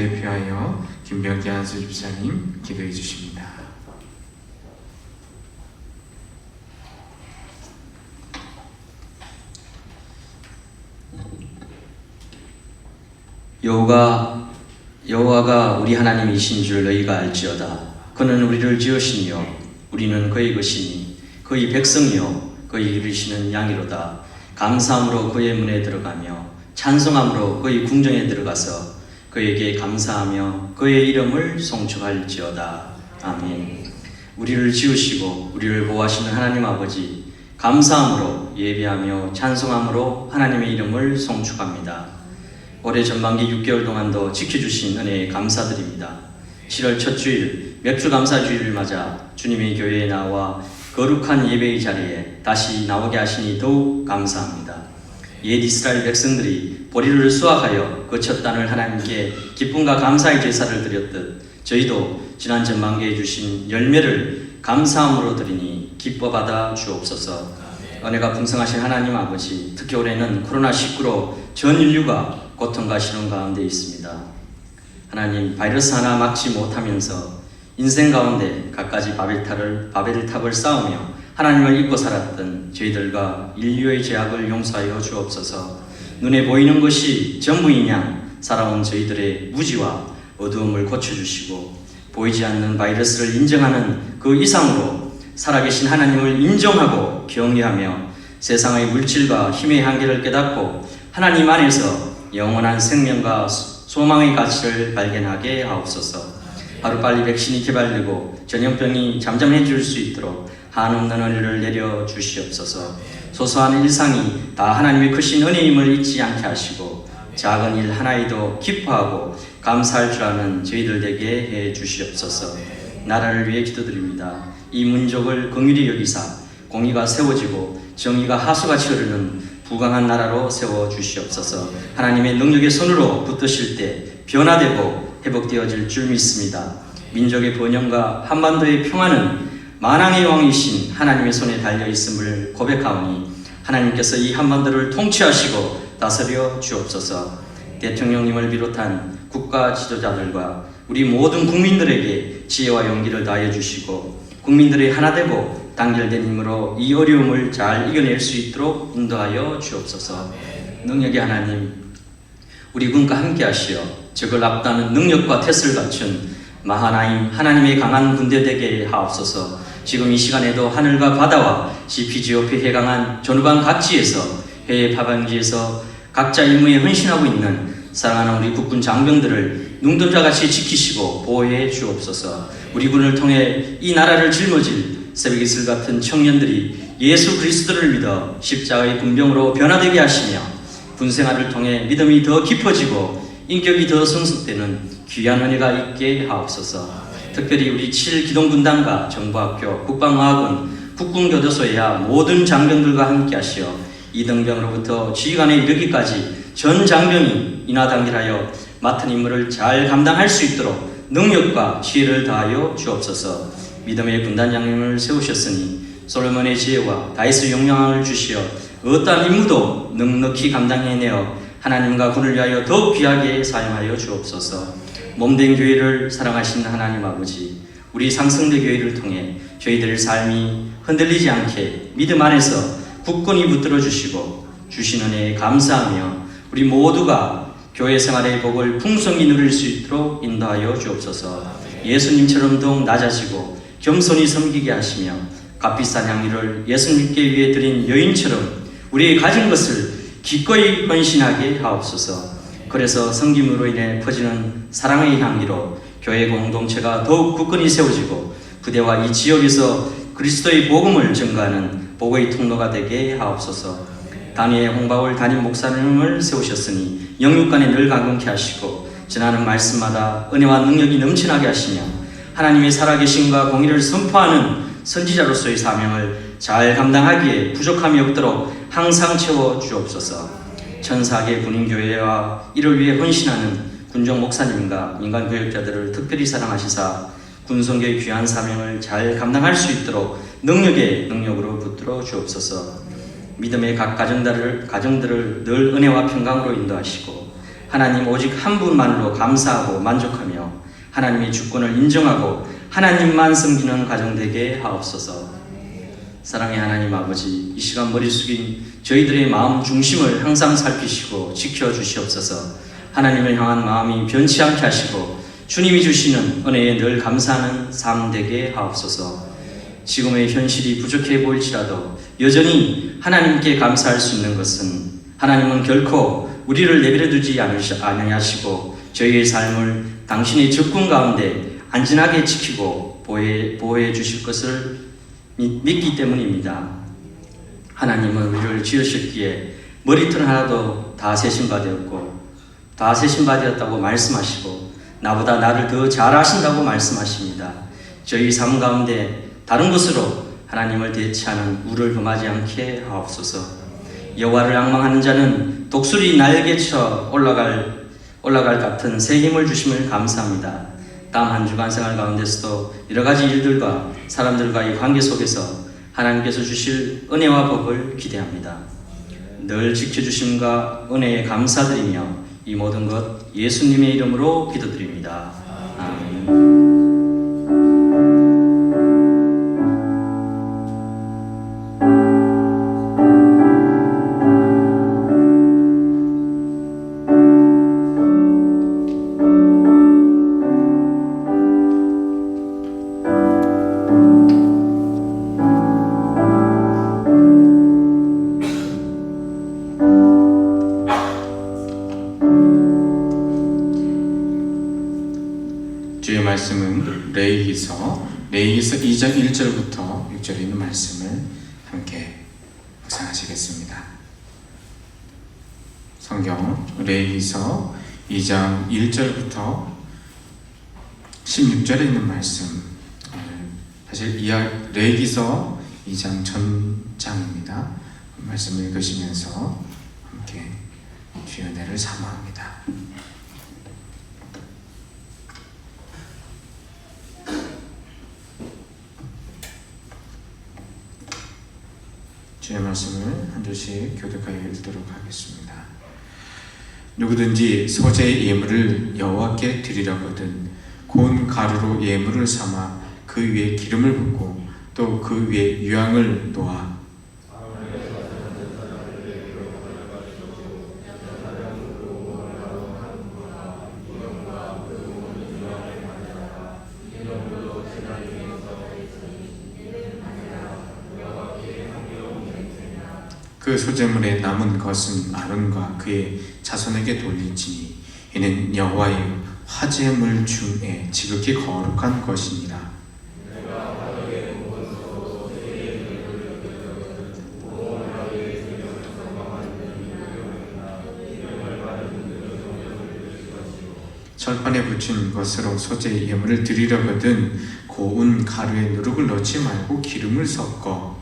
대표하여 김병기 한수 집사님 기도해 주십니다. 여호와가 우리 하나님이신 줄 너희가 알지어다. 그는 우리를 지으시며 우리는 그의 것이니 그의 백성이요 그의 이르시는 양이로다. 감사함으로 그의 문에 들어가며 찬송함으로 그의 궁정에 들어가서 그에게 감사하며 그의 이름을 송축할지어다. 아멘. 우리를 지으시고 우리를 보호하시는 하나님 아버지, 감사함으로 예배하며 찬송함으로 하나님의 이름을 송축합니다. 올해 전반기 6개월 동안도 지켜주신 은혜에 감사드립니다. 7월 첫 주일 맥주감사주일을 맞아 주님의 교회에 나와 거룩한 예배의 자리에 다시 나오게 하시니 더욱 감사합니다. 옛 이스라엘 백성들이 보리를 수확하여 그 첫 단을 하나님께 기쁨과 감사의 제사를 드렸듯 저희도 지난 전반기에 주신 열매를 감사함으로 드리니 기뻐 받아 주옵소서. 은혜가 풍성하신 하나님 아버지, 특히 올해는 코로나19로 전 인류가 고통과 시련 가운데 있습니다. 하나님, 바이러스 하나 막지 못하면서 인생 가운데 갖가지 바벨탑을 쌓으며 하나님을 잊고 살았던 저희들과 인류의 죄악을 용서하여 주옵소서. 눈에 보이는 것이 전부인 양 살아온 저희들의 무지와 어두움을 고쳐주시고 보이지 않는 바이러스를 인정하는 그 이상으로 살아계신 하나님을 인정하고 경외하며 세상의 물질과 힘의 한계를 깨닫고 하나님 안에서 영원한 생명과 소망의 가치를 발견하게 하옵소서. 하루빨리 백신이 개발되고 전염병이 잠잠해질 수 있도록 한없는 은혜를 내려 주시옵소서. 소소한 일상이 다 하나님의 크신 은혜임을 잊지 않게 하시고 작은 일 하나에도 기뻐하고 감사할 줄 아는 저희들 되게 해 주시옵소서. 나라를 위해 기도드립니다. 이 민족을 긍휼히 여기사 공의가 세워지고 정의가 하수같이 흐르는 부강한 나라로 세워 주시옵소서. 하나님의 능력의 손으로 붙드실 때 변화되고 회복되어질 줄 믿습니다. 민족의 번영과 한반도의 평화는 만왕의 왕이신 하나님의 손에 달려있음을 고백하오니 하나님께서 이 한반도를 통치하시고 다스려 주옵소서. 대통령님을 비롯한 국가 지도자들과 우리 모든 국민들에게 지혜와 용기를 다해 주시고 국민들이 하나 되고 단결된 힘으로 이 어려움을 잘 이겨낼 수 있도록 인도하여 주옵소서. 능력의 하나님, 우리 군과 함께 하시어 적을 압도하는 능력과 태세를 갖춘 마하나임 하나님의 강한 군대 되게 하옵소서. 지금 이 시간에도 하늘과 바다와 GPGOP 해강한 전후방 각지에서 해외 파병지에서 각자 임무에 헌신하고 있는 사랑하는 우리 국군 장병들을 눈동자같이 지키시고 보호해 주옵소서. 우리 군을 통해 이 나라를 짊어질 새벽 이슬 같은 청년들이 예수 그리스도를 믿어 십자가의 군병으로 변화되게 하시며 군생활을 통해 믿음이 더 깊어지고 인격이 더 성숙되는 귀한 은혜가 있게 하옵소서. 특별히 우리 7기동군단과 정보학교, 국방어학원, 국군교도소야 모든 장병들과 함께 하시어 이등병으로부터 지휘관에 이르기까지 전 장병이 인하단결하여 맡은 임무를 잘 감당할 수 있도록 능력과 지혜를 다하여 주옵소서. 믿음의 군단 장령을 세우셨으니 솔로몬의 지혜와 다윗의 용량을 주시어 어떠한 임무도 넉넉히 감당해내어 하나님과 군을 위하여 더욱 귀하게 사용하여 주옵소서. 몸된 교회를 사랑하시는 하나님 아버지, 우리 상승대 교회를 통해 저희들의 삶이 흔들리지 않게 믿음 안에서 굳건히 붙들어 주시고 주신 은혜에 감사하며 우리 모두가 교회 생활의 복을 풍성히 누릴 수 있도록 인도하여 주옵소서. 예수님처럼 더욱 낮아지고 겸손히 섬기게 하시며 값비싼 향유를 예수님께 위해 드린 여인처럼 우리의 가진 것을 기꺼이 헌신하게 하옵소서. 그래서 섬김으로 인해 퍼지는 사랑의 향기로 교회 공동체가 더욱 굳건히 세워지고 부대와 이 지역에서 그리스도의 복음을 전가하는 복의 통로가 되게 하옵소서. 단위의 홍바울 담임 목사님을 세우셨으니 영육간에 늘 강건케 하시고 전하는 말씀마다 은혜와 능력이 넘쳐나게 하시며 하나님의 살아계심과 공의를 선포하는 선지자로서의 사명을 잘 감당하기에 부족함이 없도록 항상 채워 주옵소서. 천사계 군인교회와 이를 위해 헌신하는 군종 목사님과 민간교역자들을 특별히 사랑하시사 군성교의 귀한 사명을 잘 감당할 수 있도록 능력으로 붙들어 주옵소서. 믿음의 각 가정들을 늘 은혜와 평강으로 인도하시고 하나님 오직 한 분만으로 감사하고 만족하며 하나님의 주권을 인정하고 하나님만 섬기는 가정 되게 하옵소서. 사랑의 하나님 아버지, 이 시간 머리 숙인 저희들의 마음 중심을 항상 살피시고 지켜주시옵소서. 하나님을 향한 마음이 변치 않게 하시고 주님이 주시는 은혜에 늘 감사하는 삶 되게 하옵소서. 지금의 현실이 부족해 보일지라도 여전히 하나님께 감사할 수 있는 것은 하나님은 결코 우리를 내버려 두지 않으시고 저희의 삶을 당신의 접근 가운데 안전하게 지키고 보호해 주실 것을 믿기 때문입니다. 하나님은 우리를 지으셨기에 머리털 하나도 다 세심받았다고 말씀하시고 나보다 나를 더 잘 아신다고 말씀하십니다. 저희 삶 가운데 다른 것으로 하나님을 대체하는 우를 범하지 않게 하옵소서. 여호와를 앙망하는 자는 독수리 날개쳐 올라갈 같은 새 힘을 주심을 감사합니다. 다음 한 주간 생활 가운데서도 여러 가지 일들과 사람들과의 관계 속에서 하나님께서 주실 은혜와 복을 기대합니다. 늘 지켜주심과 은혜에 감사드리며 이 모든 것 예수님의 이름으로 기도드립니다. 아멘. 주의 말씀은 레위기서 2장 1절부터 6절에 있는 말씀을 함께 묵상하시겠습니다. 성경 레위기서 2장 1절부터 16절에 있는 말씀, 사실 레위기서 2장 전장입니다. 말씀을 읽으시면서 함께 주의 은혜를 사모합니다. 주의 말씀을 한 절씩 교독하여 읽도록 하겠습니다. 누구든지 소재의 예물을 여호와께 드리려거든 고운 가루로 예물을 삼아 그 위에 기름을 붓고 또 그 위에 유향을 놓아 그 소재물에 남은 것은 아론과 그의 자손에게 돌릴지니 이는 여호와의 화제물 중에 지극히 거룩한 것이니라. 철판에 붙인 것으로 소재의 예물을 드리려거든 고운 가루에 누룩을 넣지 말고 기름을 섞어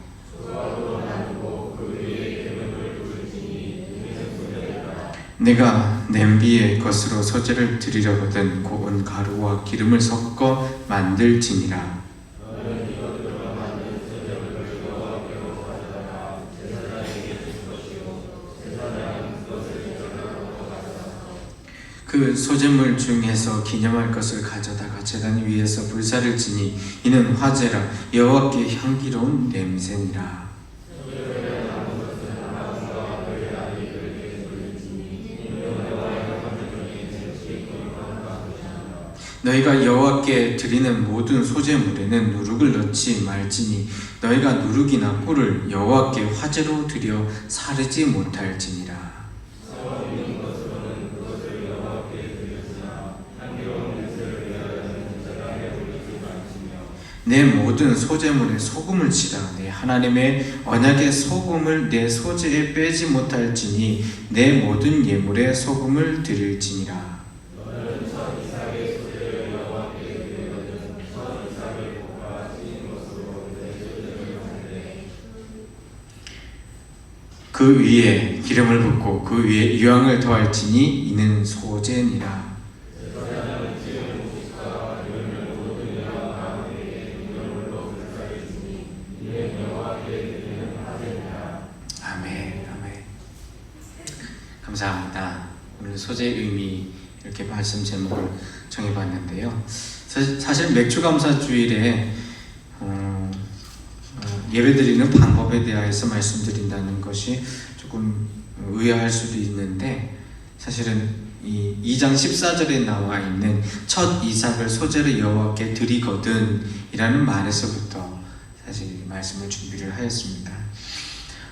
내가 냄비의 것으로 소재를 드리려거든 고운 가루와 기름을 섞어 만들지니라. 그 소재물 중에서 기념할 것을 가져다가 제단 위에서 불사를 지니 이는 화제라 여호와께 향기로운 냄새니라. 너희가 여호와께 드리는 모든 소재물에는 누룩을 넣지 말지니 너희가 누룩이나 꿀을 여호와께 화제로 드려 사르지 못할지니라. 내 모든 소재물에 소금을 치라. 내 하나님의 언약의 소금을 내 소재에 빼지 못할지니 내 모든 예물에 소금을 드릴지니라. 그 위에 기름을 붓고 그 위에 유향을 더할지니 이는 소재니라. 아멘. 감사합니다. 오늘 소재의 의미 이렇게 말씀 제목을 정해봤는데요. 사실 맥주감사주일에 예배드리는 방법에 대해서 말씀드린다는 것이 조금 의아할 수도 있는데, 사실은 이 2장 14절에 나와 있는 첫 이삭을 소재로 여호와께 드리거든 이라는 말에서부터 사실 말씀을 준비를 하였습니다.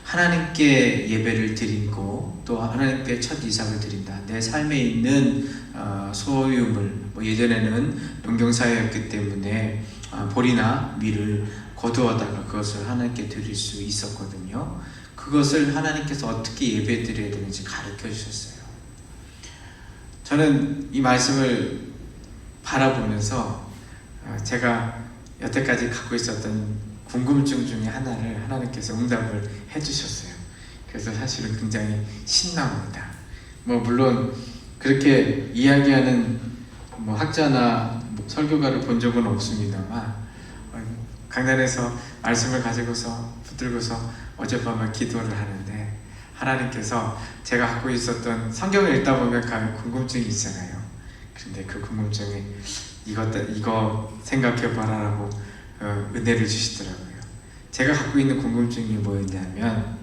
하나님께 예배를 드리고 또 하나님께 첫 이삭을 드린다. 내 삶에 있는 소유물, 예전에는 농경사회였기 때문에 보리나 밀을 거두어다가 그것을 하나님께 드릴 수 있었거든요. 그것을 하나님께서 어떻게 예배 드려야 되는지 가르쳐 주셨어요. 저는 이 말씀을 바라보면서 제가 여태까지 갖고 있었던 궁금증 중에 하나를 하나님께서 응답을 해주셨어요. 그래서 사실은 굉장히 신납니다. 물론 그렇게 이야기하는 학자나 설교가를 본 적은 없습니다만, 강단에서 말씀을 가지고서 붙들고서 어젯밤에 기도를 하는데 하나님께서 제가 갖고 있었던, 성경을 읽다 보면 궁금증이 있잖아요. 그런데 그 궁금증이 이거 생각해봐라라고 은혜를 주시더라고요. 제가 갖고 있는 궁금증이 뭐였냐면,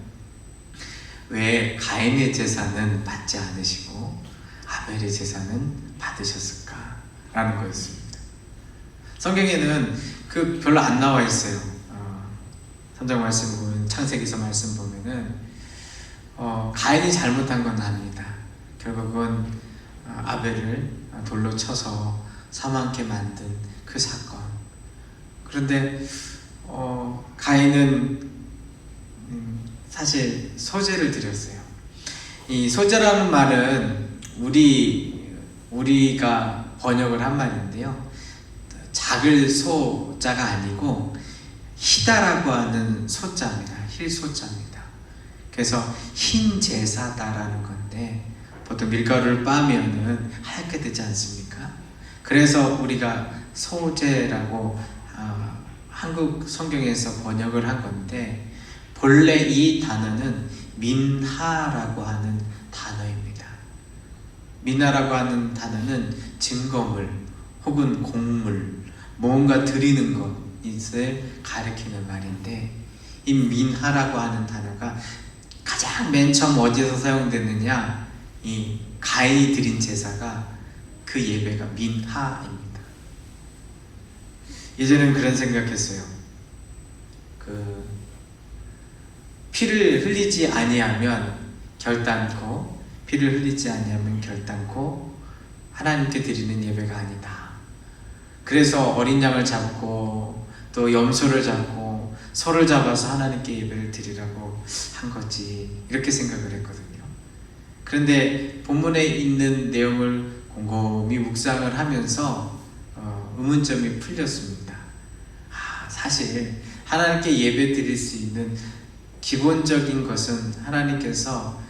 왜 가인의 제사는 받지 않으시고 아벨의 제사는 받으셨을까? 라는 거였습니다. 성경에는 별로 안 나와 있어요. 3장 말씀 보면, 창세기서 말씀 보면은 가인이 잘못한 건 압니다. 결국은 아벨을 돌로 쳐서 사망케 만든 그 사건. 그런데 가인은 사실 소재를 드렸어요. 이 소재라는 말은 우리가 번역을 한 말인데요, 작을 소자가 아니고 희다라고 하는 소자입니다. 힐소자입니다. 그래서 흰 제사다라는 건데, 보통 밀가루를 빻으면은 하얗게 되지 않습니까? 그래서 우리가 소제라고 한국 성경에서 번역을 한 건데, 본래 이 단어는 민하라고 하는 단어입니다. 민하라고 하는 단어는 증거물 혹은 곡물, 뭔가 드리는 것을 가리키는 말인데, 이 민하라고 하는 단어가 가장 맨 처음 어디에서 사용됐느냐, 이 가인이 드린 제사가, 그 예배가 민하입니다. 예전에는 그런 생각했어요. 피를 흘리지 아니하면 결단코, 피를 흘리지 아니하면 결단코 하나님께 드리는 예배가 아니다. 그래서 어린 양을 잡고 또 염소를 잡고 소를 잡아서 하나님께 예배를 드리라고 한 거지, 이렇게 생각을 했거든요. 그런데 본문에 있는 내용을 곰곰이 묵상을 하면서 의문점이 풀렸습니다. 사실 하나님께 예배 드릴 수 있는 기본적인 것은 하나님께서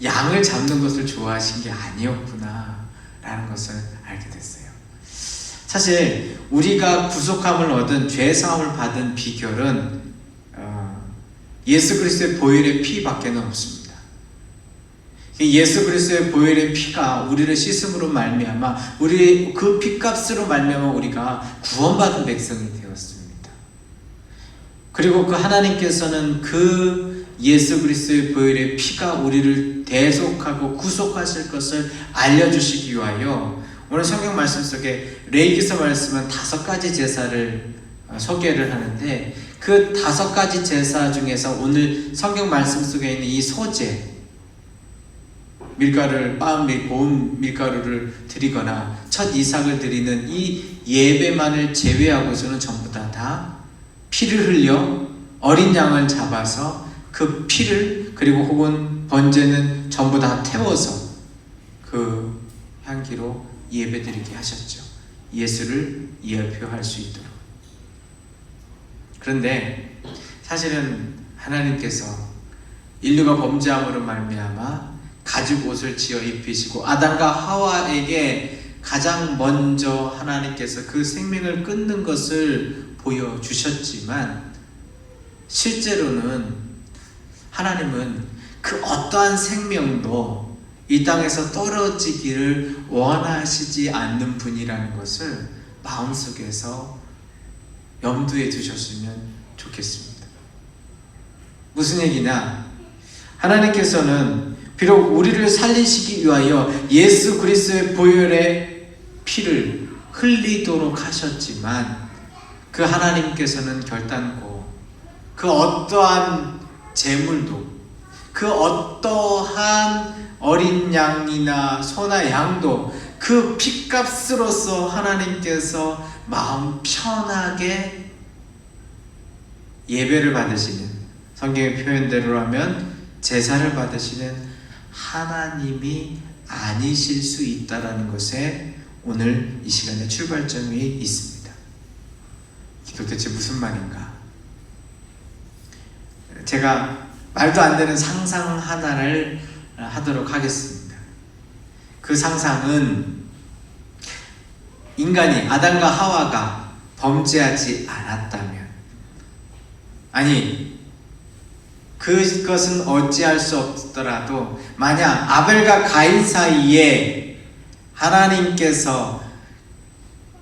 양을 잡는 것을 좋아하신 게 아니었구나 라는 것을 알게 됐어요. 사실 우리가 구속함을 얻은, 죄사함을 받은 비결은 예수 그리스도의 보혈의 피밖에는 없습니다. 예수 그리스도의 보혈의 피가 우리를 씻음으로 말미암아, 우리 그 피값으로 말미암아 우리가 구원받은 백성이 되었습니다. 그리고 그 하나님께서는 그 예수 그리스도의 보혈의 피가 우리를 대속하고 구속하실 것을 알려주시기 위하여 오늘 성경 말씀 속에 레위기서 말씀은 5가지 제사를 소개를 하는데, 그 5가지 제사 중에서 오늘 성경 말씀 속에 있는 이 소제, 고운 밀가루를 드리거나 첫 이삭을 드리는 이 예배만을 제외하고서는 전부 다 피를 흘려 어린 양을 잡아서 그 피를, 그리고 혹은 번제는 전부 다 태워서 그 향기로 예배드리게 하셨죠. 예수를 예표할 수 있도록. 그런데 사실은 하나님께서 인류가 범죄함으로 말미암아 가죽 옷을 지어 입히시고 아담과 하와에게 가장 먼저 하나님께서 그 생명을 끊는 것을 보여주셨지만, 실제로는 하나님은 그 어떠한 생명도 이 땅에서 떨어지기를 원하시지 않는 분이라는 것을 마음속에서 염두에 두셨으면 좋겠습니다. 무슨 얘기냐? 하나님께서는 비록 우리를 살리시기 위하여 예수 그리스도의 보혈의 피를 흘리도록 하셨지만 그 하나님께서는 결단코 그 어떠한 제물도 그 어떠한 어린 양이나 소나 양도 그 핏값으로서 하나님께서 마음 편하게 예배를 받으시는, 성경의 표현대로라면 제사를 받으시는 하나님이 아니실 수 있다라는 것에 오늘 이 시간에 출발점이 있습니다. 도대체 무슨 말인가? 제가 말도 안 되는 상상 하나를 하도록 하겠습니다. 그 상상은 인간이, 아담과 하와가 범죄하지 않았다면, 아니 그것은 어찌할 수 없더라도 만약 아벨과 가인 사이에 하나님께서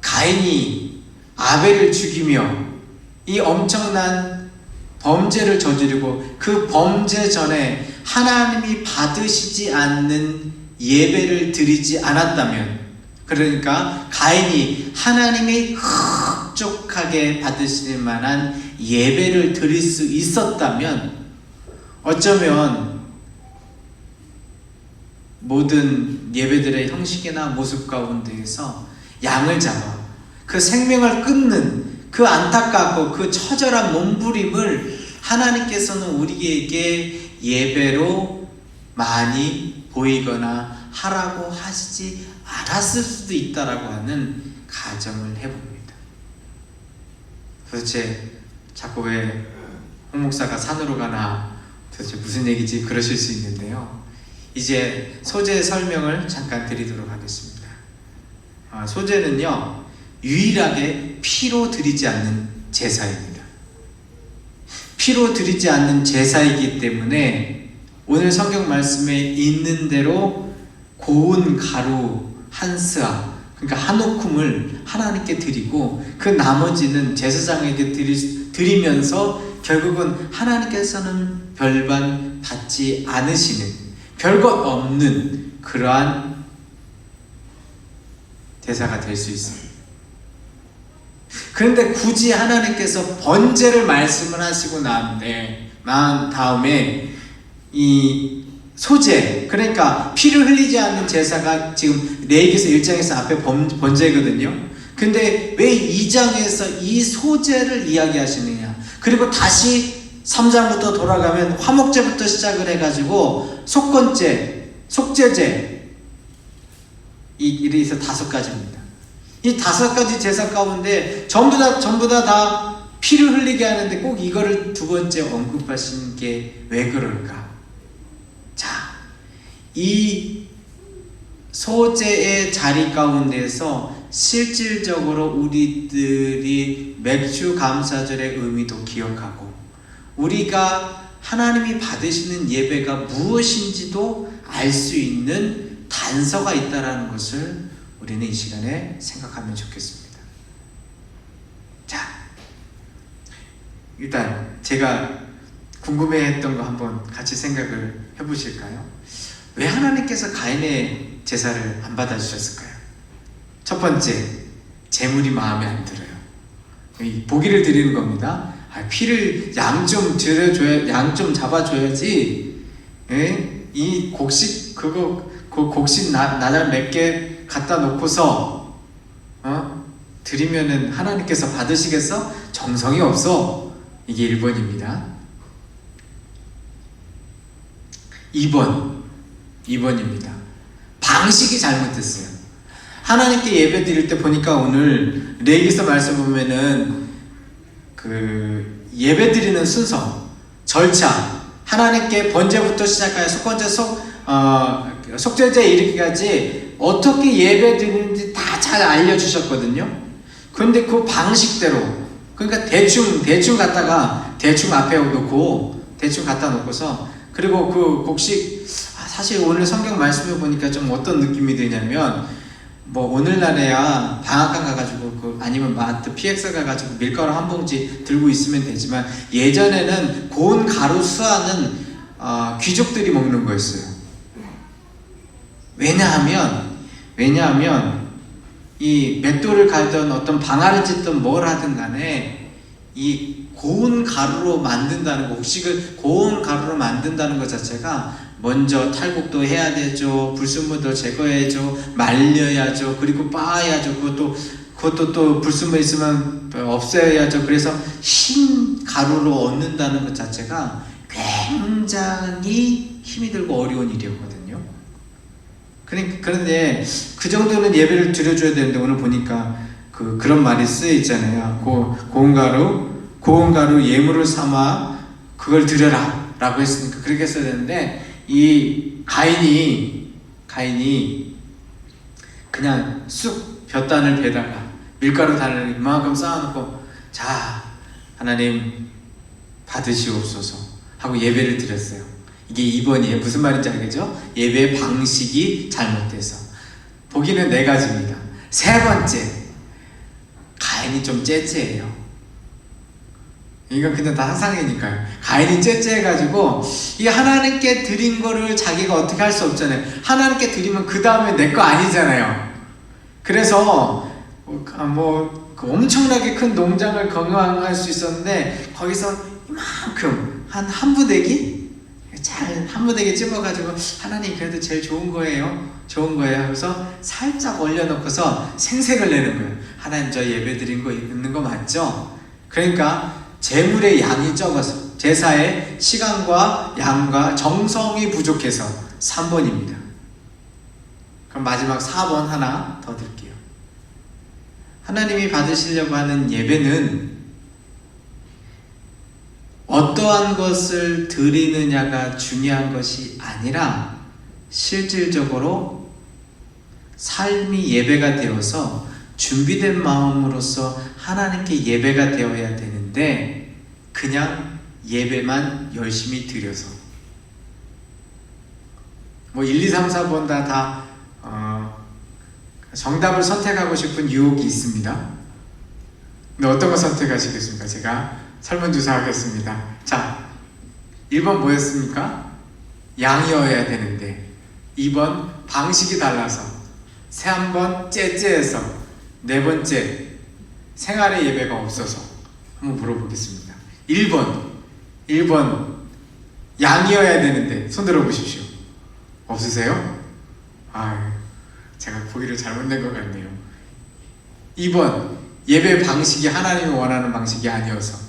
가인이 아벨을 죽이며 이 엄청난 범죄를 저지르고 그 범죄 전에 하나님이 받으시지 않는 예배를 드리지 않았다면, 그러니까 가인이 하나님이 흡족하게 받으실 만한 예배를 드릴 수 있었다면 어쩌면 모든 예배들의 형식이나 모습 가운데에서 양을 잡아 그 생명을 끊는 그 안타깝고 그 처절한 몸부림을 하나님께서는 우리에게 예배로 많이 보이거나 하라고 하시지 않았을 수도 있다라고 하는 가정을 해봅니다. 도대체 자꾸 왜 홍 목사가 산으로 가나, 도대체 무슨 얘기지? 그러실 수 있는데요. 이제 소재 설명을 잠깐 드리도록 하겠습니다. 소재는요, 유일하게 피로 드리지 않는 제사입니다. 피로 드리지 않는 제사이기 때문에 오늘 성경 말씀에 있는 대로 고운 가루 한 스아, 그러니까 한 오쿰을 하나님께 드리고 그 나머지는 제사장에게 드리면서 결국은 하나님께서는 별반 받지 않으시는, 별것 없는 그러한 제사가 될 수 있습니다. 그런데 굳이 하나님께서 번제를 말씀을 하시고 난 다음에 이 소재, 그러니까 피를 흘리지 않는 제사가 지금 레위기서 1장에서 앞에 번제거든요. 근데 왜 2장에서 이 소재를 이야기하시느냐? 그리고 다시 3장부터 돌아가면 화목제부터 시작을 해가지고 속건제, 속죄제, 이래서 5가지입니다. 이 5가지 제사 가운데 전부 다 피를 흘리게 하는데 꼭 이거를 두 번째 언급하신 게 왜 그럴까? 자, 이 소재의 자리 가운데서 실질적으로 우리들이 맥주 감사절의 의미도 기억하고 우리가 하나님이 받으시는 예배가 무엇인지도 알 수 있는 단서가 있다는 것을 우리는 이 시간에 생각하면 좋겠습니다. 자, 일단 제가 궁금해했던 거 한번 같이 생각을 해보실까요? 왜 하나님께서 가인의 제사를 안 받아주셨을까요? 첫 번째, 제물이 마음에 안 들어요. 보기를 드리는 겁니다. 피를 양 좀 잡아줘야지. 이 곡식 곡식 나달 몇 개 갖다 놓고서 드리면은 하나님께서 받으시겠어? 정성이 없어. 이게 1번입니다. 2번입니다. 방식이 잘못됐어요. 하나님께 예배 드릴 때 보니까 오늘 레위기서 말씀 보면은 그 예배 드리는 순서, 절차, 하나님께 번제부터 시작하여 속건제, 속죄제 이르기까지 어떻게 예배 드리는지 다 잘 알려주셨거든요. 그런데 그 방식대로, 그러니까 대충 갖다가 대충 앞에 놓고 대충 갖다 놓고서, 그리고 그 곡식 사실 오늘 성경 말씀을 보니까 좀 어떤 느낌이 드냐면, 뭐 오늘날에야 방앗간 가가지고 아니면 마트 PX 가가지고 밀가루 한 봉지 들고 있으면 되지만, 예전에는 고운 가루 수화는 귀족들이 먹는 거였어요. 왜냐하면 이 맷돌을 갈던 어떤 방아를 찢든 뭘 하든 간에 이 고운 가루로 만든다는 거, 곡식을 고운 가루로 만든다는 것 자체가 먼저 탈곡도 해야 되죠. 불순물도 제거해야죠. 말려야죠. 그리고 빻아야죠. 그것도 또 불순물 있으면 없애야죠. 그래서 흰 가루로 얻는다는 것 자체가 굉장히 힘이 들고 어려운 일이었거든요. 그런데 그 정도는 예배를 드려줘야 되는데, 오늘 보니까 그런 말이 쓰여 있잖아요. 고운 가루 예물을 삼아 그걸 드려라 라고 했으니까 그렇게 써야 되는데, 이 가인이 그냥 쑥 볕단을 베다가 밀가루 단을 이만큼 쌓아놓고, 자 하나님 받으시옵소서 하고 예배를 드렸어요. 이게 2번이에요. 무슨 말인지 알겠죠? 예배 방식이 잘못돼서. 보기는 4가지입니다. 세 번째, 가인이 좀 째째해요. 이건 그냥 다 상상이니까요. 가인이 째째해가지고 이 하나님께 드린 거를 자기가 어떻게 할 수 없잖아요. 하나님께 드리면 그 다음에 내 거 아니잖아요. 그래서 엄청나게 큰 농장을 경영할 수 있었는데, 거기서 이만큼 한 부대기 찝어가지고, 하나님 그래도 제일 좋은 거예요 하면서 살짝 올려놓고서 생색을 내는 거예요. 하나님 저 예배 드린 거 있는 거 맞죠? 그러니까 제물의 양이 적어서, 제사의 시간과 양과 정성이 부족해서 3번입니다. 그럼 마지막 4번 하나 더 드릴게요. 하나님이 받으시려고 하는 예배는 어떠한 것을 드리느냐가 중요한 것이 아니라, 실질적으로 삶이 예배가 되어서 준비된 마음으로서 하나님께 예배가 되어야 되는데, 그냥 예배만 열심히 드려서 1, 2, 3, 4번 다 정답을 선택하고 싶은 유혹이 있습니다. 근데 어떤 거 선택하시겠습니까? 제가 설문조사하겠습니다. 자, 1번 뭐였습니까? 양이어야 되는데, 2번 방식이 달라서, 3번 째째해서, 4번째 생활의 예배가 없어서. 한번 물어보겠습니다. 1번 양이어야 되는데 손 들어보십시오. 없으세요? 제가 보기를 잘못 낸 것 같네요. 2번 예배 방식이 하나님이 원하는 방식이 아니어서.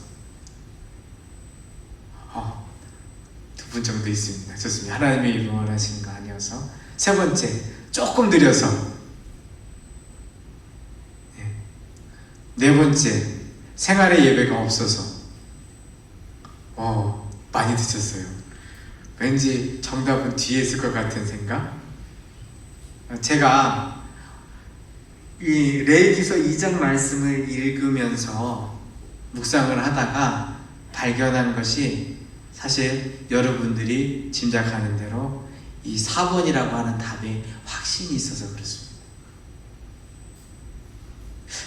2분 정도 있습니다. 좋습니다. 하나님이 원하시는 거 아니어서. 3번째 조금 느려서. 4번째 생활의 예배가 없어서. 많이 드셨어요. 왠지 정답은 뒤에 있을 것 같은 생각? 제가 이 레위기서 2장 말씀을 읽으면서 묵상을 하다가 발견한 것이, 사실 여러분들이 짐작하는 대로 이 4번이라고 하는 답에 확신이 있어서 그렇습니다.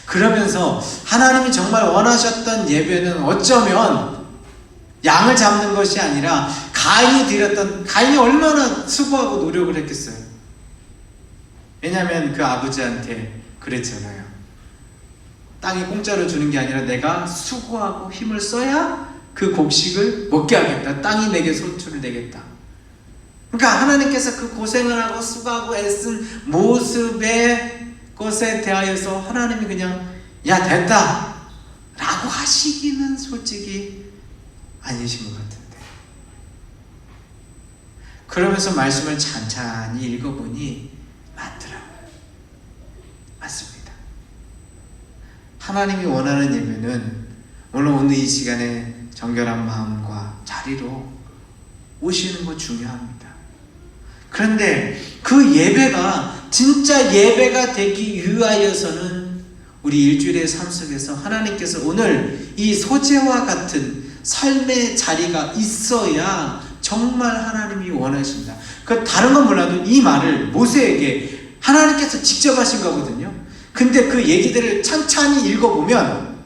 그러면서 하나님이 정말 원하셨던 예배는 어쩌면 양을 잡는 것이 아니라, 가인이 얼마나 수고하고 노력을 했겠어요. 왜냐하면 그 아버지한테 그랬잖아요. 땅이 공짜로 주는 게 아니라 내가 수고하고 힘을 써야 그 곡식을 먹게 하겠다. 땅이 내게 소출을 내겠다. 그러니까 하나님께서 그 고생을 하고 수고하고 애쓴 모습의 것에 대하여서 하나님이 그냥 야 됐다 라고 하시기는 솔직히 아니신 것 같은데, 그러면서 말씀을 찬찬히 읽어보니 맞더라고요. 맞습니다. 하나님이 원하는 예배는 물론 오늘 이 시간에 정결한 마음과 자리로 오시는 거 중요합니다. 그런데 그 예배가 진짜 예배가 되기 위하여서는 우리 일주일의 삶 속에서 하나님께서 오늘 이 소재와 같은 삶의 자리가 있어야 정말 하나님이 원하신다. 그 다른 건 몰라도 이 말을 모세에게 하나님께서 직접 하신 거거든요. 근데 그 얘기들을 찬찬히 읽어보면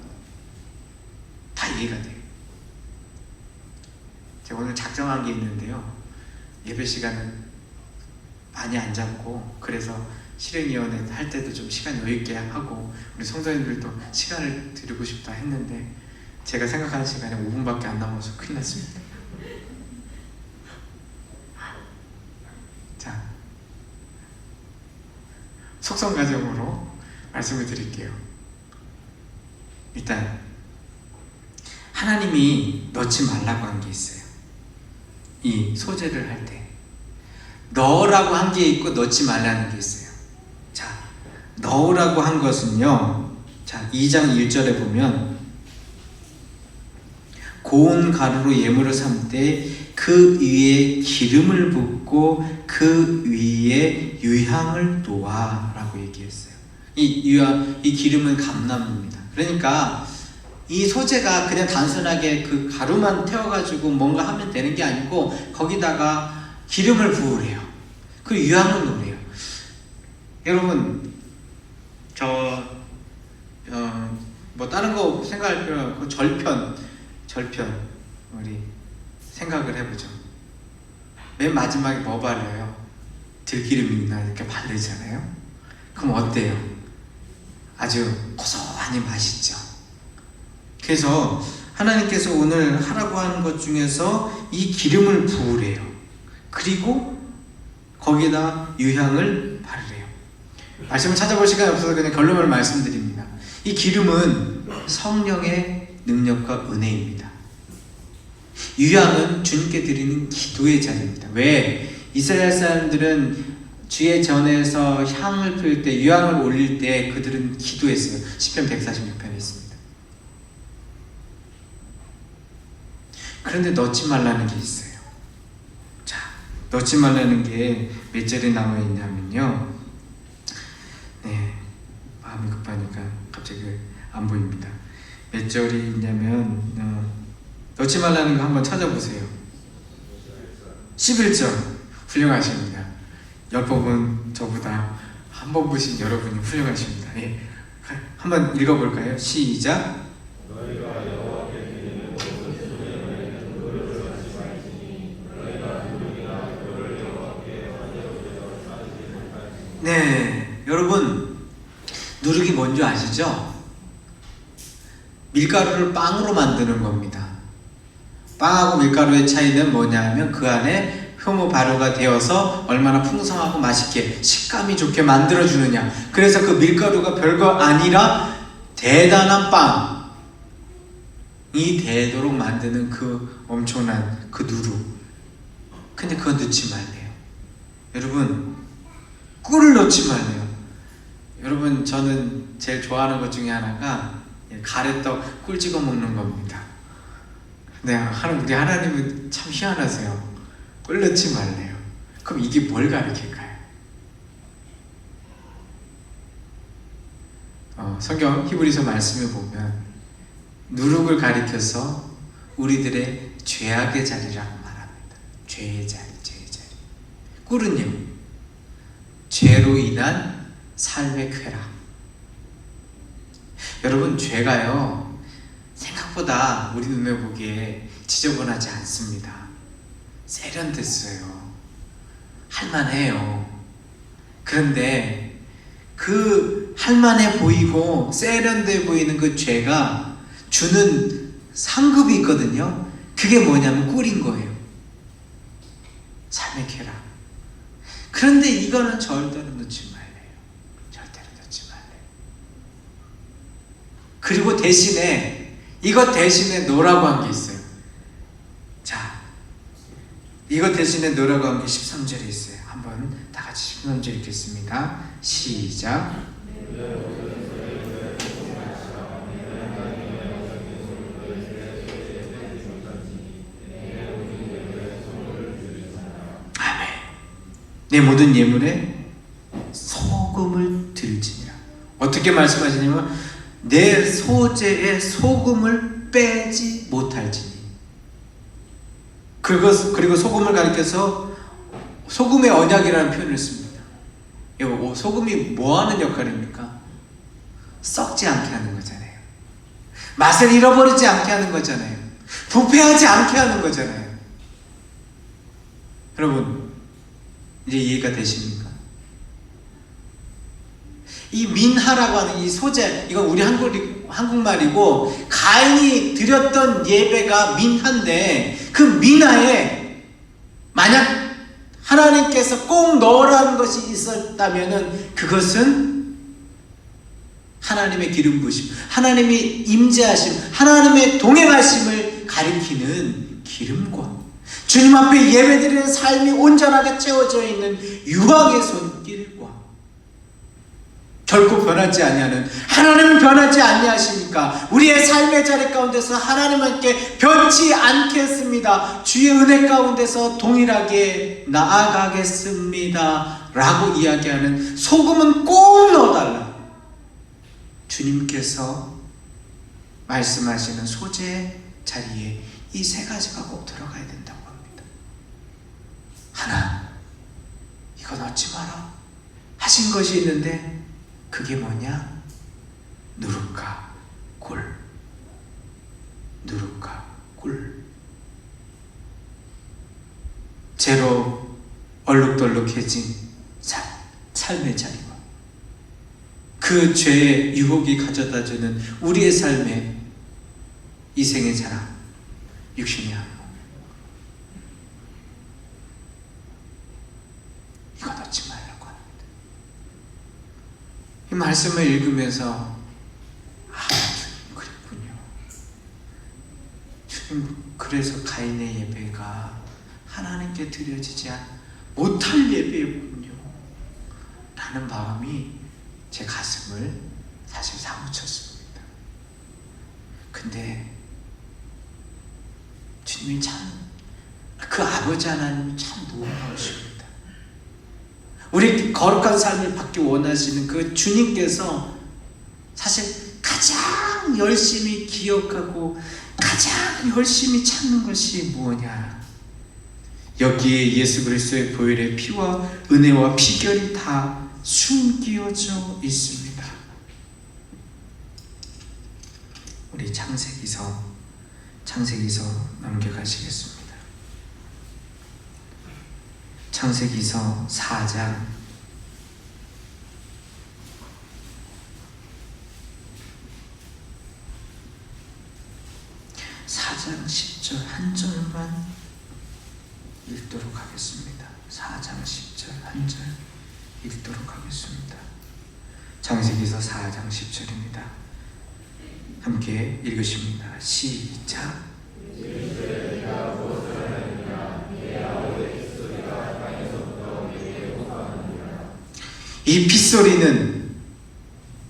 다 이해가 돼요. 제가 오늘 작정한 게 있는데요. 예배 시간은 많이 안 잡고, 그래서 실행위원회 할 때도 좀 시간 여유 있게 하고 우리 성도님들도 시간을 드리고 싶다 했는데 제가 생각하는 시간이 5분밖에 안 남아서 큰일 났습니다. 자, 속성 과정으로 말씀을 드릴게요. 일단 하나님이 넣지 말라고 한 게 있어요. 이 소재를 할 때 넣으라고 한 게 있고 넣지 말라는 게 있어요. 자, 넣으라고 한 것은요, 자 2장 1절에 보면 고운 가루로 예물을 삼되 그 위에 기름을 붓고 그 위에 유향을 놓아 라고 얘기했어요. 이 기름은 감나무입니다. 그러니까 이 소재가 그냥 단순하게 그 가루만 태워가지고 뭔가 하면 되는 게 아니고 거기다가 기름을 부으래요. 그 유향을 놓으래요. 여러분, 뭐 다른 거 생각할 필요 없고 절편 우리 생각을 해보죠. 맨 마지막에 뭐 바르요? 들기름이나 이렇게 바르잖아요. 그럼 어때요? 아주 고소하니 맛있죠. 그래서 하나님께서 오늘 하라고 하는 것 중에서 이 기름을 부으래요. 그리고 거기다 유향을 바르래요. 말씀을 찾아볼 시간이 없어서 그냥 결론을 말씀드립니다. 이 기름은 성령의 능력과 은혜입니다. 유향은 주님께 드리는 기도의 자리입니다. 왜? 이스라엘 사람들은 주의 전에서 향을 피울 때, 유향을 올릴 때 그들은 기도했어요. 시편 146편에 있습니다. 그런데 넣지 말라는 게 있어요. 자, 넣지 말라는 게 몇 절에 나와 있냐면요. 네, 마음이 급하니까 갑자기 안 보입니다. 몇 절이 있냐면 넣지 말라는 거 한번 찾아보세요. 11절. 훌륭하십니다. 열법은 저보다 한 번 보신 여러분이 훌륭하십니다. 예. 한번 읽어볼까요? 시작. 네, 여러분 누룩이 뭔지 아시죠? 밀가루를 빵으로 만드는 겁니다. 빵하고 밀가루의 차이는 뭐냐면 그 안에 효모 발효가 되어서 얼마나 풍성하고 맛있게 식감이 좋게 만들어주느냐. 그래서 그 밀가루가 별거 아니라 대단한 빵이 되도록 만드는 그 엄청난 그 누룩. 근데 그거 넣지 말래요. 여러분, 꿀을 넣지 말래요. 여러분, 저는 제일 좋아하는 것 중에 하나가 가래떡 꿀 찍어 먹는 겁니다. 네, 우리 하나님은 참 희한하세요. 꿀 넣지 말래요. 그럼 이게 뭘 가르칠까요? 성경 히브리서 말씀에 보면 누룩을 가리켜서 우리들의 죄악의 자리라고 말합니다. 죄의 자리, 죄의 자리. 꿀은요, 죄로 인한 삶의 쾌락. 여러분, 죄가요 생각보다 우리 눈에 보기에 지저분하지 않습니다. 세련됐어요. 할만해요. 그런데 그 할만해 보이고 세련돼 보이는 그 죄가 주는 상급이 있거든요. 그게 뭐냐면 꿀인 거예요. 삶의 쾌락. 그런데 이거는 절대로 넣지 말래요. 절대로 넣지 말래요. 그리고 대신에 이것 대신에 넣으라고 한 게 있어요. 자, 이것 대신에 넣으라고 한 게 13절에 있어요. 한번 다 같이 13절 읽겠습니다. 시작. 아멘. 내 모든 예물에 소금을 들지니라. 어떻게 말씀하시냐면 내 소재에 소금을 빼지 못할지니. 그리고 소금을 가리켜서 소금의 언약이라는 표현을 씁니다. 소금이 뭐 하는 역할입니까? 썩지 않게 하는 거잖아요. 맛을 잃어버리지 않게 하는 거잖아요. 부패하지 않게 하는 거잖아요. 여러분, 이제 이해가 되십니까? 이 민하라고 하는 이 소재, 이건 우리 한국말이고, 가인이 드렸던 예배가 민하인데, 그 민하에 만약 하나님께서 꼭 넣으라는 것이 있었다면은 그것은 하나님의 기름 부으심, 하나님의 임재하심, 하나님의 동행하심을 가리키는 기름과 주님 앞에 예배드리는 삶이 온전하게 채워져 있는 유황의 손길과 결코 변하지 아니하는, 하나님은 변하지 아니하십니까? 우리의 삶의 자리 가운데서 하나님께 변치 않겠습니다. 주의 은혜 가운데서 동일하게 나아가겠습니다 라고 이야기하는 소금은 꼭 넣어달라. 주님께서 말씀하시는 소재 자리에 이 세 가지가 꼭 들어가야 된다고 합니다. 하나, 이거 넣지 마라 하신 것이 있는데 그게 뭐냐? 누룩과 꿀. 누룩과 꿀. 죄로 얼룩덜룩해진 삶의 자리와 그 죄의 유혹이 가져다주는 우리의 삶의 이생의 자랑, 육신의 한몸. 이거 넣지 말라고 합니다. 이 말씀을 읽으면서 주님 그랬군요. 주님 그래서 가인의 예배가 하나님께 드려지지 못할 예배였군요 라는 마음이 제 가슴을 사실 사무쳤습니다. 근데 주님이 참, 그 아버지 하나님이 참 놀라우십니다. 우리 거룩한 삶을 받기 원하시는 그 주님께서 사실 가장 열심히 기억하고 가장 열심히 찾는 것이 무엇냐? 여기에 예수 그리스도의 보혈의 피와 은혜와 비결이 다 숨겨져 있습니다. 우리 창세기서 넘겨가시겠습니다. 창세기서 4장 10절 한 절만 읽도록 하겠습니다. 4장 10절 한 절 읽도록 하겠습니다. 창세기서 4장 10절입니다. 함께 읽으십니다. 시작. 이 핏소리는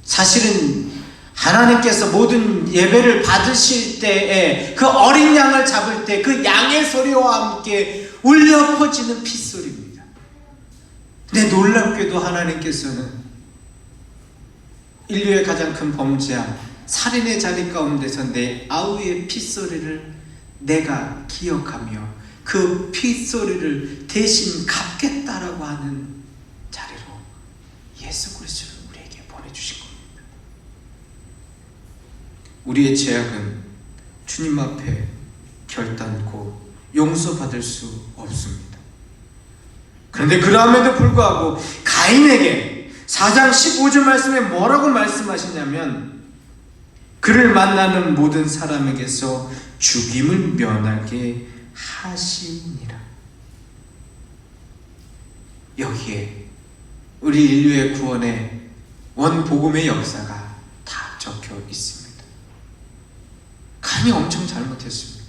사실은 하나님께서 모든 예배를 받으실 때에 그 어린 양을 잡을 때 그 양의 소리와 함께 울려 퍼지는 핏소리입니다. 근데 놀랍게도 하나님께서는 인류의 가장 큰 범죄함, 살인의 자리 가운데서 내 아우의 핏소리를 내가 기억하며 그 핏소리를 대신 갚겠다라고 하는 자리로 예수 그리스도를 우리에게 보내주신 겁니다. 우리의 죄악은 주님 앞에 결단코 용서받을 수 없습니다. 그런데 그럼에도 불구하고 가인에게 4장 15절 말씀에 뭐라고 말씀하시냐면 그를 만나는 모든 사람에게서 죽임을 면하게 하시니라. 여기에 우리 인류의 구원의 원복음의 역사가 다 적혀 있습니다. 가인이 엄청 잘못했습니다.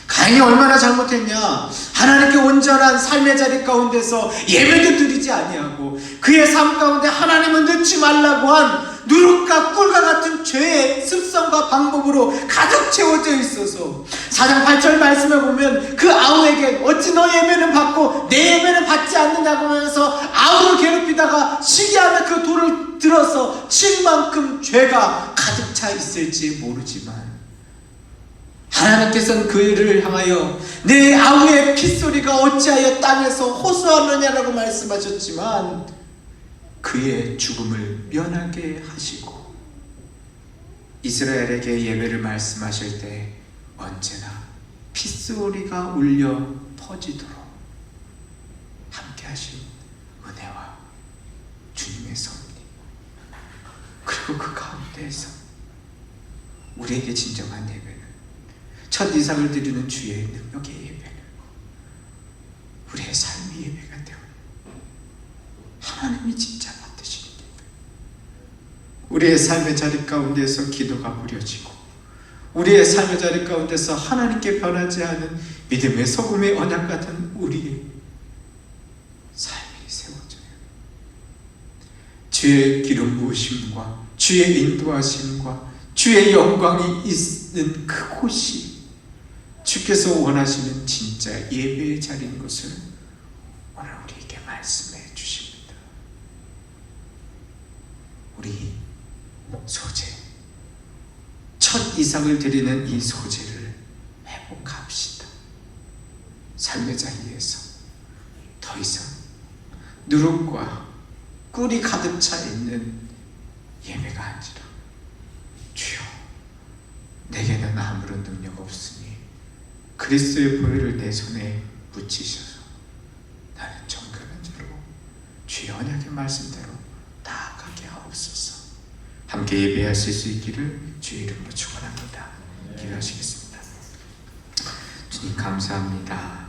가인이 얼마나 잘못했냐? 하나님께 온전한 삶의 자리 가운데서 예배도 드리지 아니하고 그의 삶 가운데 하나님은 넣지 말라고 한 누룩과 꿀과 같은 죄의 습성과 방법으로 가득 채워져 있어서 4장 8절 말씀에 보면 그 아우에게 어찌 너 예배는 받고 내 예배는 받지 않느냐고 하면서 아우를 괴롭히다가 시기하며 그 돌을 들어서 칠 만큼 죄가 가득 차 있을지 모르지만 하나님께서는 그를 향하여 내 아우의 핏소리가 어찌하여 땅에서 호소하느냐라고 말씀하셨지만 그의 죽음을 면하게 하시고 이스라엘에게 예배를 말씀하실 때 언제나 핏소리가 울려 퍼지도록 함께 하신 은혜와 주님의 섭리, 그리고 그 가운데에서 우리에게 진정한 예배는 첫 이삭을 드리는 주의 능력의 예배는 우리의 삶의 예배가 되어 하나님이 진짜 받으시는 예배, 우리의 삶의 자리 가운데서 기도가 부려지고 우리의 삶의 자리 가운데서 하나님께 변하지 않은 믿음의 소금의 언약 같은 우리의 삶이 세워져요. 주의 기름 부으심과 주의 인도하심과 주의 영광이 있는 그곳이 주께서 원하시는 진짜 예배의 자리인 것을 오늘 우리에게 말씀해 주십니다. 우리 소재, 첫 이삭을 드리는 이 소재를 회복합시다. 삶의 자리에서 더 이상 누룩과 꿀이 가득 차 있는 예배가 아니라 주여, 내게는 아무런 능력 없으니 그리스도의 보혈을 내 손에 묻히셔서 나는 정결한 자로 주의 언약의 말씀대로 나아가게 하옵소서. 함께 예배하실 수 있기를 주의 이름으로 축원합니다. 기도하시겠습니다. 주님 감사합니다.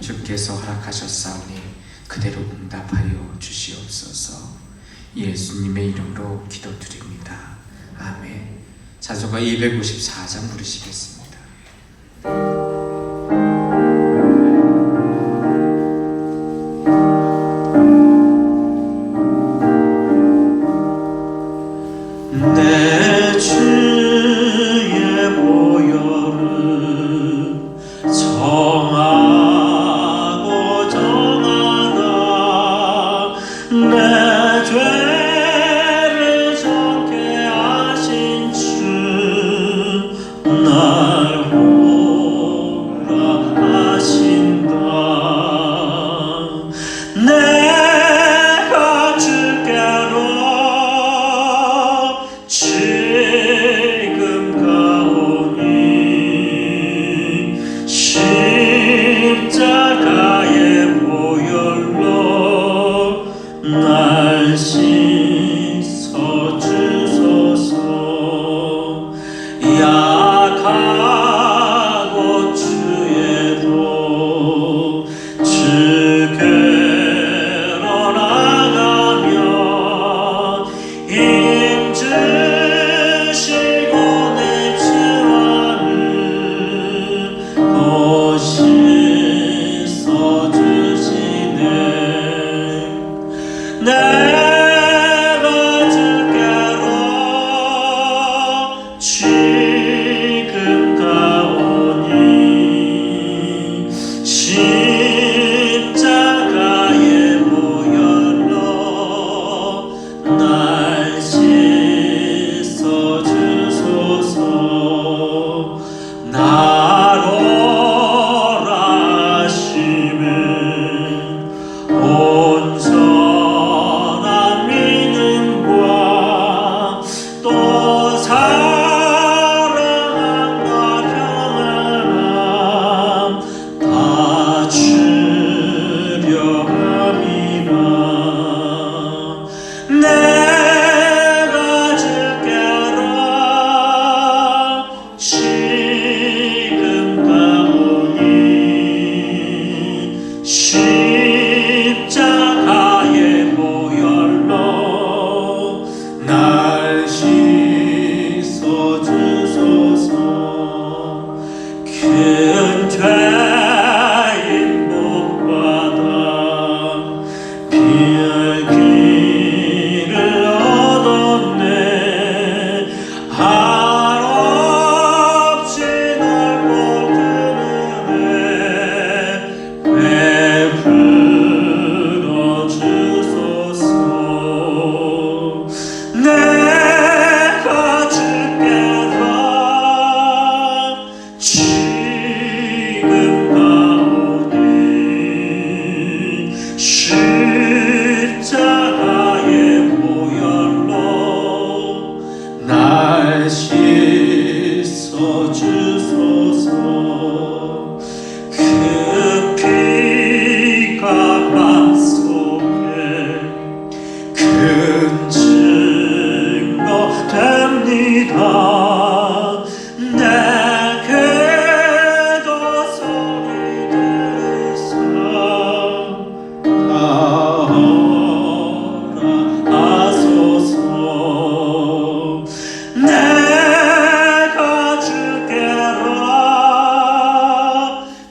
주께서 허락하셨사오니 그대로 응답하여 주시옵소서. 예수님의 이름으로 기도드립니다. 아멘. 찬송가 254장 부르시겠습니다. 내 주의 보혈을 정하고 정하나 내 죄를 정케 하신 주 날 보라 하신다. 내가 주께로 지금 가오니 십자가의 보혈로 날 씻어 주소서. 약하고 주의도 주께로 나가며 힘주시고 내 죄와를 더 씻어 주시네. 내가 주께로 지금 가오니 십자가의 보혈로 날 씻어 주소서. 나로라 하심은 온전한 믿음과 또 사랑과 평안함 다 주려 함이라. 내가 주께로 지금 가오니 십자가의 보혈로 날 씻어 날 씻어주소서. 그 피가 맘 속에 큰 증거 됩니다. 내게도 소리 들으사 나오라 하소서. 내가 주께로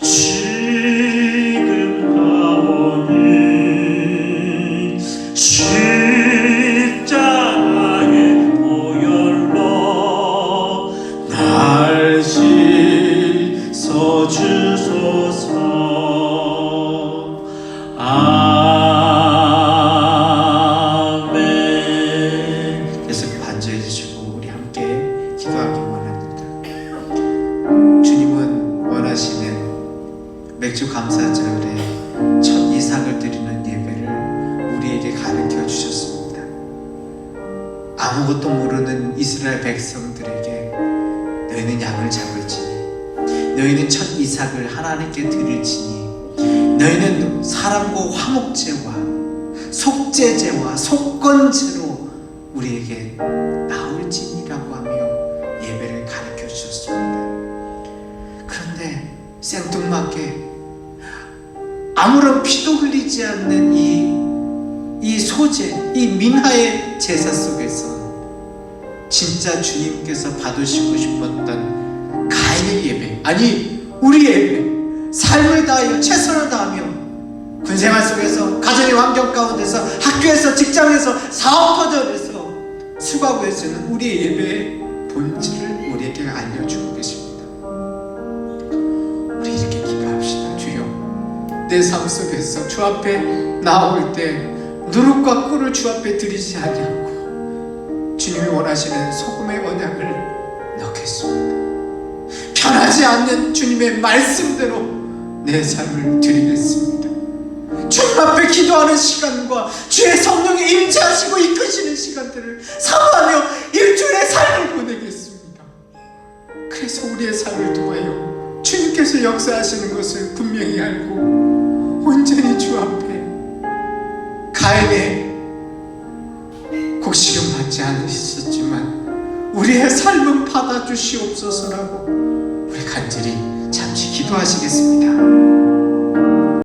지금 가오니 십자가의 보혈로 날 씻어주소서. 아멘. 계속 반주해 주시고 우리 함께 기도하기 원합니다. 주님은 원하시는 맥주 감사절에 첫 이삭을 드리는 예배를 우리에게 가르쳐 주셨습니다. 아무것도 모르는 이스라엘 백성들에게 너희는 양을 잡을지니 너희는 첫 이삭을 하나님께 드릴지니 너희는 사람과 화목제와 속죄제와 속건제로 우리에게 나올지니라고 하며 예배를 가르쳐 주셨습니다. 그런데 생뚱맞게 아무런 피도 흘리지 않는 이 소제, 이 민하의 제사 속에서 진짜 주님께서 받으시고 싶었던 가인의 예배, 아니 우리의 예배, 삶을 다하여 최선을 다하며 군생활 속에서 가정의 환경 가운데서 학교에서 직장에서 사업 터전에서 수고하고에서는 우리의 예배의 본질을 우리에게 알려주고 계십니다. 우리 이렇게 기도합시다. 주여, 내 삶 속에서 주 앞에 나올 때 누룩과 꿀을 주 앞에 드리지 아니하고 주님이 원하시는 소금의 언약을 넣겠습니다. 변하지 않는 주님의 말씀대로 내 삶을 드리겠습니다. 주님 앞에 기도하는 시간과 주의 성령이 임재하시고 이끄시는 시간들을 사모하며 일주일의 삶을 보내겠습니다. 그래서 우리의 삶을 통하여 주님께서 역사하시는 것을 분명히 알고 온전히 주 앞에 가인의 곡식은 받지 않으셨지만 우리의 삶은 받아주시옵소서라고 우리 간절히 잠시 기도하시겠습니다.